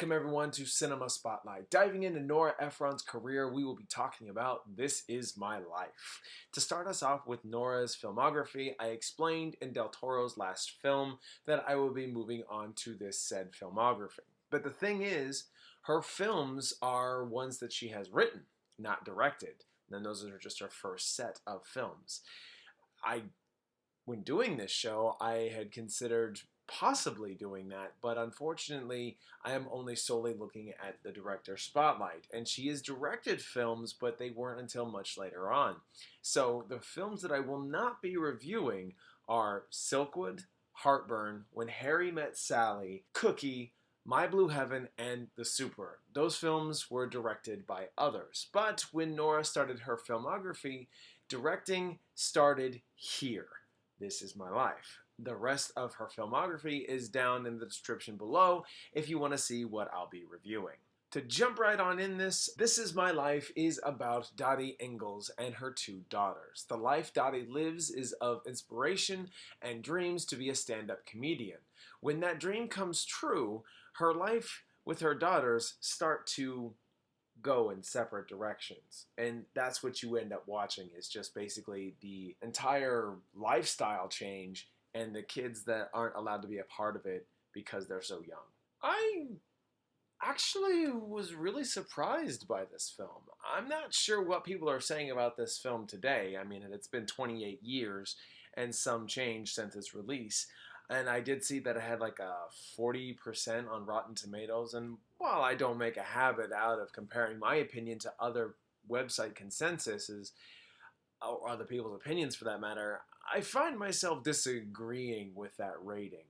Welcome everyone to Cinema Spotlight. Diving into Nora Ephron's career, we will be talking about This Is My Life. To start us off with Nora's filmography, I explained in Del Toro's last film that I will be moving on to this said filmography. But the thing is, her films are ones that she has written, not directed. And those are just her first set of films. When doing this show, I had considered possibly doing that, but unfortunately I am only solely looking at the director spotlight, and she has directed films, but they weren't until much later on. So the films that I will not be reviewing are Silkwood, Heartburn, When Harry Met Sally, Cookie, My Blue Heaven, and The Super. Those films were directed by others, but when Nora started her filmography, directing started here. This Is My Life. The rest of her filmography is down in the description below if you want to see what I'll be reviewing. To jump right on in This Is My Life is about Dottie Ingels and her two daughters. The life Dottie lives is of inspiration and dreams to be a stand-up comedian. When that dream comes true, her life with her daughters start to go in separate directions, and that's what you end up watching, is just basically the entire lifestyle change and the kids that aren't allowed to be a part of it because they're so young. I actually was really surprised by this film. I'm not sure what people are saying about this film today. I mean, it's been 28 years and some change since its release. And I did see that it had like a 40% on Rotten Tomatoes. And while I don't make a habit out of comparing my opinion to other website consensuses, or other people's opinions for that matter, I find myself disagreeing with that rating.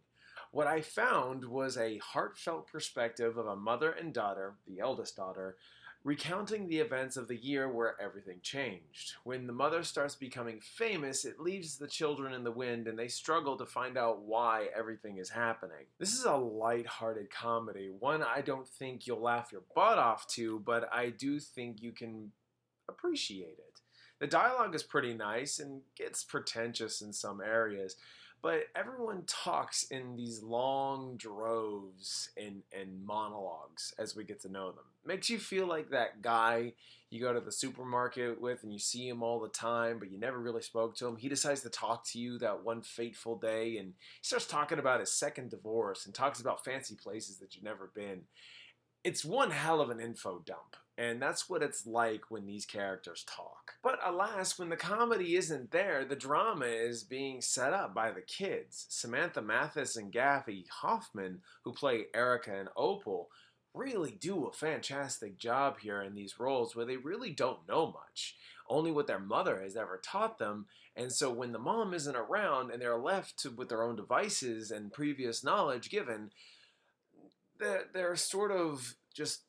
What I found was a heartfelt perspective of a mother and daughter, the eldest daughter, recounting the events of the year where everything changed. When the mother starts becoming famous, it leaves the children in the wind and they struggle to find out why everything is happening. This is a light-hearted comedy, one I don't think you'll laugh your butt off to, but I do think you can appreciate it. The dialogue is pretty nice and gets pretentious in some areas, but everyone talks in these long droves and monologues as we get to know them. Makes you feel like that guy you go to the supermarket with and you see him all the time, but you never really spoke to him. He decides to talk to you that one fateful day, and he starts talking about his second divorce and talks about fancy places that you've never been. It's one hell of an info dump, and that's what it's like when these characters talk. But alas, when the comedy isn't there, the drama is being set up by the kids. Samantha Mathis and Gaffy Hoffman, who play Erica and Opal, really do a fantastic job here in these roles where they really don't know much, only what their mother has ever taught them. And so when the mom isn't around and they're left with their own devices and previous knowledge given, they're sort of just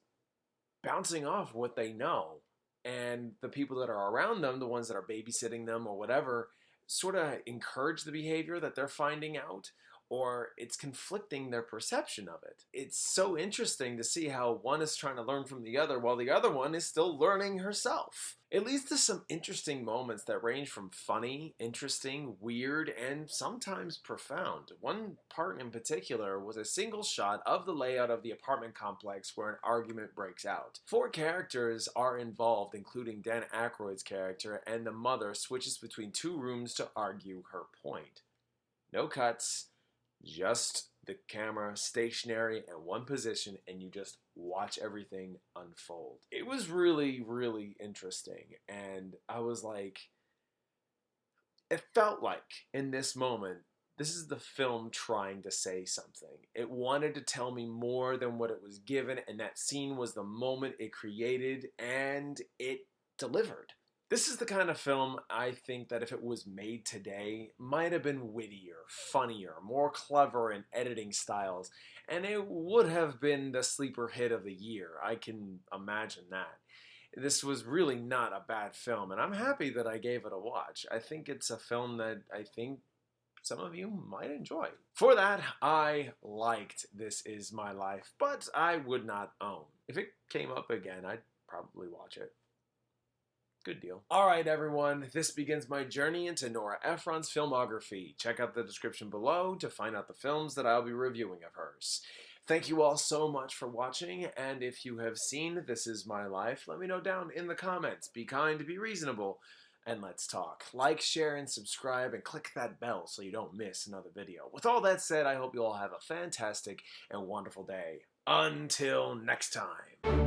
bouncing off what they know. And the people that are around them, the ones that are babysitting them or whatever, sort of encourage the behavior that they're finding out, or it's conflicting their perception of it. It's so interesting to see how one is trying to learn from the other while the other one is still learning herself. It leads to some interesting moments that range from funny, interesting, weird, and sometimes profound. One part in particular was a single shot of the layout of the apartment complex where an argument breaks out. 4 characters are involved, including Dan Aykroyd's character, and the mother switches between 2 rooms to argue her point. No cuts, just the camera stationary in one position, and you just watch everything unfold. It was really, really interesting, and I was like, it felt like in this moment, this is the film trying to say something. It wanted to tell me more than what it was given, and that scene was the moment it created, and it delivered. This is the kind of film I think that if it was made today, might have been wittier, funnier, more clever in editing styles, and it would have been the sleeper hit of the year. I can imagine that. This was really not a bad film, and I'm happy that I gave it a watch. I think it's a film that I think some of you might enjoy. For that, I liked This Is My Life, but I would not own. If it came up again, I'd probably watch it. Good deal. Alright everyone, this begins my journey into Nora Ephron's filmography. Check out the description below to find out the films that I'll be reviewing of hers. Thank you all so much for watching, and if you have seen This Is My Life, let me know down in the comments. Be kind, be reasonable, and let's talk. Like, share, and subscribe, and click that bell so you don't miss another video. With all that said, I hope you all have a fantastic and wonderful day. Until next time.